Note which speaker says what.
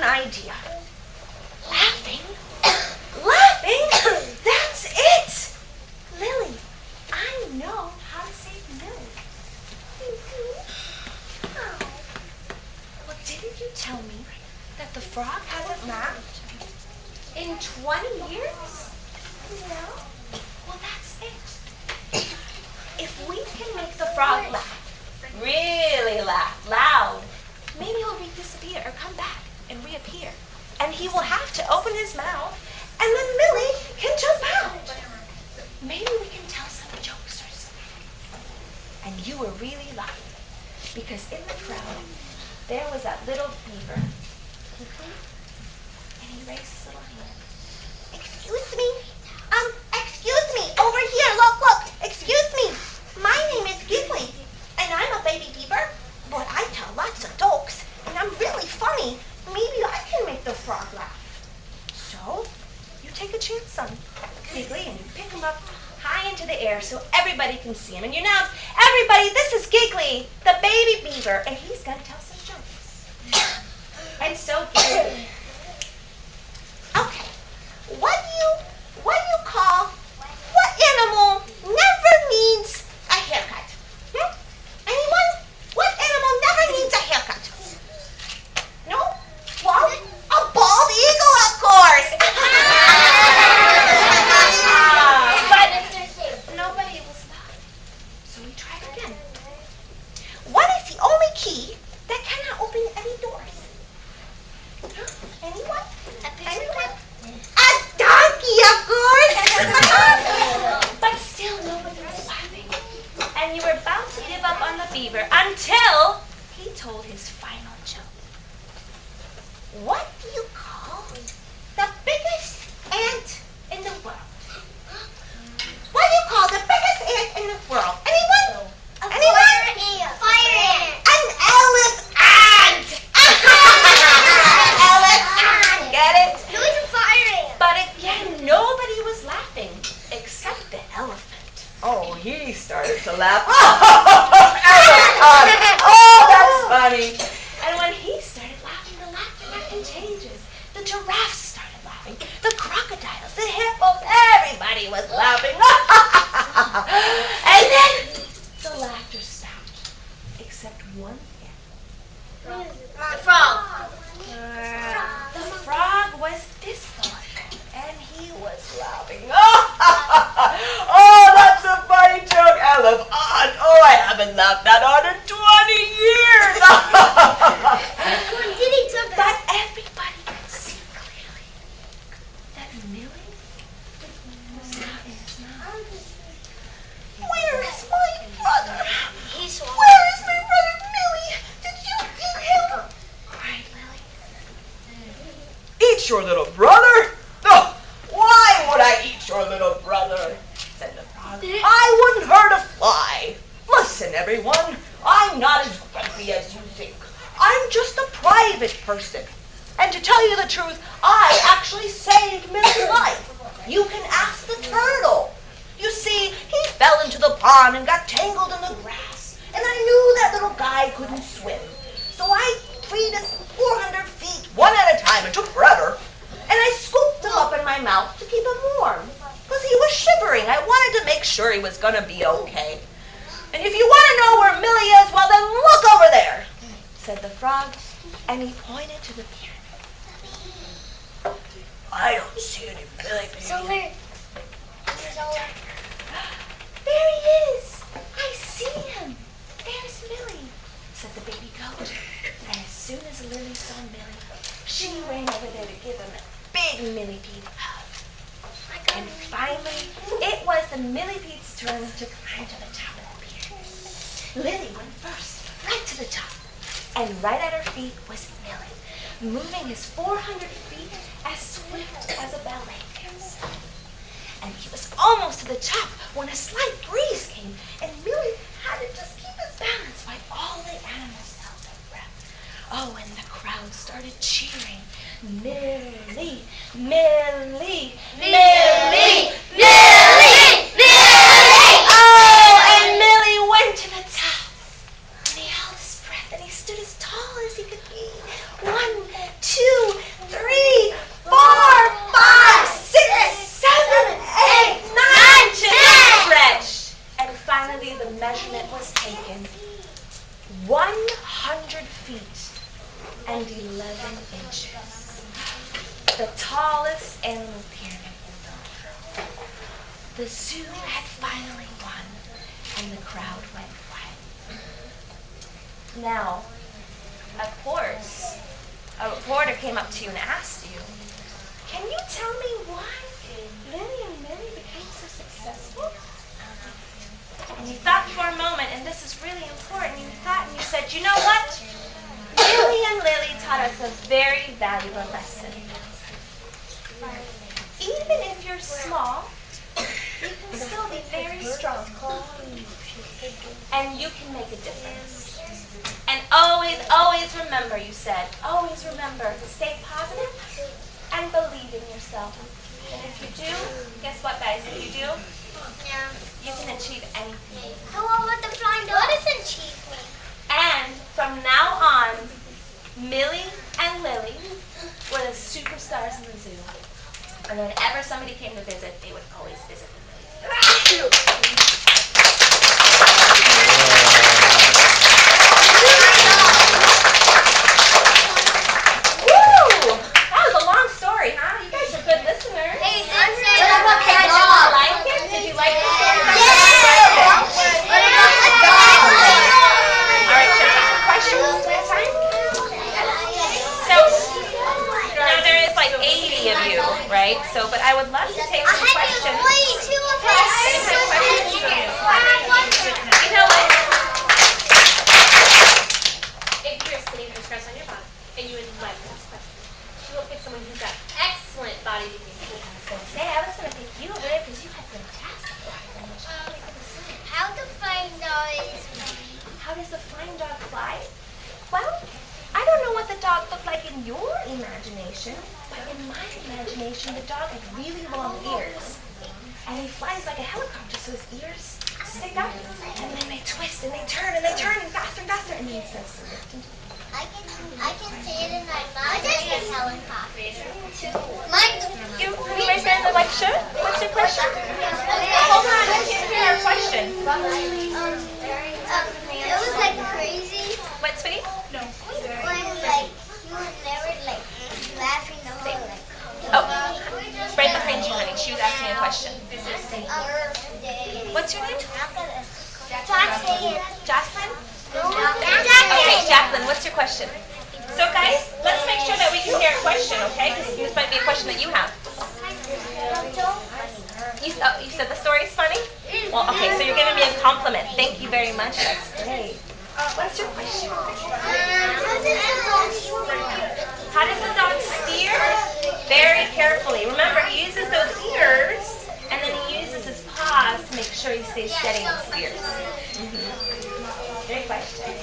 Speaker 1: an idea. Laughing? Laughing? That's it! Lily, I know how to save Millie. Well, didn't you tell me that the frog hasn't laughed in 20 years? No. Well, that's it. If we can make the frog laugh, really laugh loud, maybe he'll disappear or come back and reappear. And he will have to open his mouth, and then Millie can jump out. Maybe we can tell some jokes or something. And you were really lucky, because in the crowd, there was that little beaver. And he raised his little hand. Excuse me, over here, look, excuse me. My name is Giggly, and I'm a baby beaver, but I tell lots of jokes, and I'm really funny. Maybe I can make the frog laugh. So, you take a chance on Giggly, and you pick him up high into the air so everybody can see him. And you announce, everybody, this is Giggly, the baby beaver, and he's going to tell some jokes. And so Giggly. Okay, what animal never needs a haircut? Anyone? What animal never needs a haircut? No? Well, a bald eagle, of course. But nobody was laughing. So we tried again. What is the only key that cannot open any doors? Anyone? Anyone? A donkey, of course. But still nobody was laughing. And you were about to give up on the beaver until he told his final joke. What do you call the biggest ant in the world? What do you call the biggest ant in the world? Anyone? Anyone? Fire ant. An elephant. Elephant. Get it?
Speaker 2: No, it's a fire ant.
Speaker 1: But again, nobody was laughing except the elephant.
Speaker 3: Oh, he started to laugh. Oh, that's funny.
Speaker 1: And when he started laughing, the laughter button changes. The giraffes started laughing. The crocodiles, the hippos, everybody was laughing. And then the laughter stopped, except one thing.
Speaker 2: The frog.
Speaker 1: The frog was disqualified, and he was laughing.
Speaker 3: Oh, that's a funny joke, Elephant. Oh, I haven't laughed that hard in 20 years.
Speaker 1: But everybody could see clearly that Millie was not in his mouth. Where is my brother? Where is my brother Millie? Did you eat him? Cried Lily.
Speaker 3: Eat your little brother? No, why would I eat your little brother? Said the frog. I wouldn't hurt a fly. Listen, everyone, I'm not as grumpy as you think. I'm just a private person. And to tell you the truth, I actually saved Millie's life. You can ask the turtle. You see, he fell into the pond and got tangled in the grass. And I knew that little guy couldn't swim. So I freed us 400 feet, one at a time. It took forever. And I scooped him up in my mouth to keep him warm. Because he was shivering. I wanted to make sure he was going to be okay. And if you want to know where Millie is, well, then look over there, said the frog, and he pointed to the pyramid. I don't see any Millie. There he is. I see him. There's Millie, said the baby goat. And as soon as Lily saw Millie, she ran over there to give him a big millipede hug. And finally, it was the millipede's turn to climb to the top of the pyramid. Lily went first, right to the top. And right at her feet was Millie, moving his 400 feet as swift as a ballet dancer. And he was almost to the top when a slight breeze came, and Millie had to just keep his balance while all the animals held their breath. Oh, and the crowd started cheering. Millie, Millie, Millie, Millie, Millie! Oh, and Millie went to the top. And he held his breath, and he stood as tall as he could be. 1, 2,
Speaker 4: finally the measurement was taken. 100 feet and 11 inches. The tallest animal pyramid in the world. The zoo had finally won, and the crowd went wild. Now, of course, a reporter came up to you and asked you, "Can you tell me why Lily and Millie became so successful?" And you thought for a moment, and this is really important, you thought and you said, "You know what? Millie and Lily taught us a very valuable lesson. Even if you're small, you can still be very strong. And you can make a difference. And always, always remember," you said, "always remember to stay positive and believe in yourself. And if you do, guess what, guys? If you do,
Speaker 2: Yeah.
Speaker 4: you can achieve anything."
Speaker 2: So what would the flying dog? What is achievement?
Speaker 4: And from now on, Millie and Lily were the superstars in the zoo. And whenever somebody came to visit, they would always visit the Millie. Woo! That was a long story, huh? You guys are good listeners.
Speaker 2: Hey,
Speaker 4: Did you like it? Did you like the story? All right, should I take some questions? Do we have time? So, now there is like 80 of you, right? So, but I would love to take some questions. You know what?
Speaker 5: If you're sitting with stress on your body and you would like to ask questions, she will pick someone who's got excellent body technique.
Speaker 4: Say, I was going to pick you over there because you had fantastic
Speaker 2: How to find out?
Speaker 4: How does the flying dog fly? Well, I don't know what the dog looked like in your imagination, but in my imagination, the dog had really long ears. And he flies like a helicopter, so his ears stick up, and then they twist, and they turn, and faster and faster, and then he starts to lift into the
Speaker 2: I can see it in my mind like a helicopter.
Speaker 4: You raise your hand like, sure? What's your question? Hold on, let's hear your question.
Speaker 2: It was like crazy
Speaker 4: What, sweetie?
Speaker 2: when like you were never like laughing the whole like.
Speaker 4: Oh, right behind you, honey. She was asking a question. What's your name? Jocelyn? Okay, Jacqueline, what's your question? So, guys, let's make sure that we can hear a question, okay? Because this might be a question that you have. You said the story's funny? Well, okay, so you're giving me a compliment. Thank you very much. That's great. What's your question? How does the dog steer? Very carefully. Remember, he uses those ears, and then he uses his paws to make sure he stays steady and steers. Great question.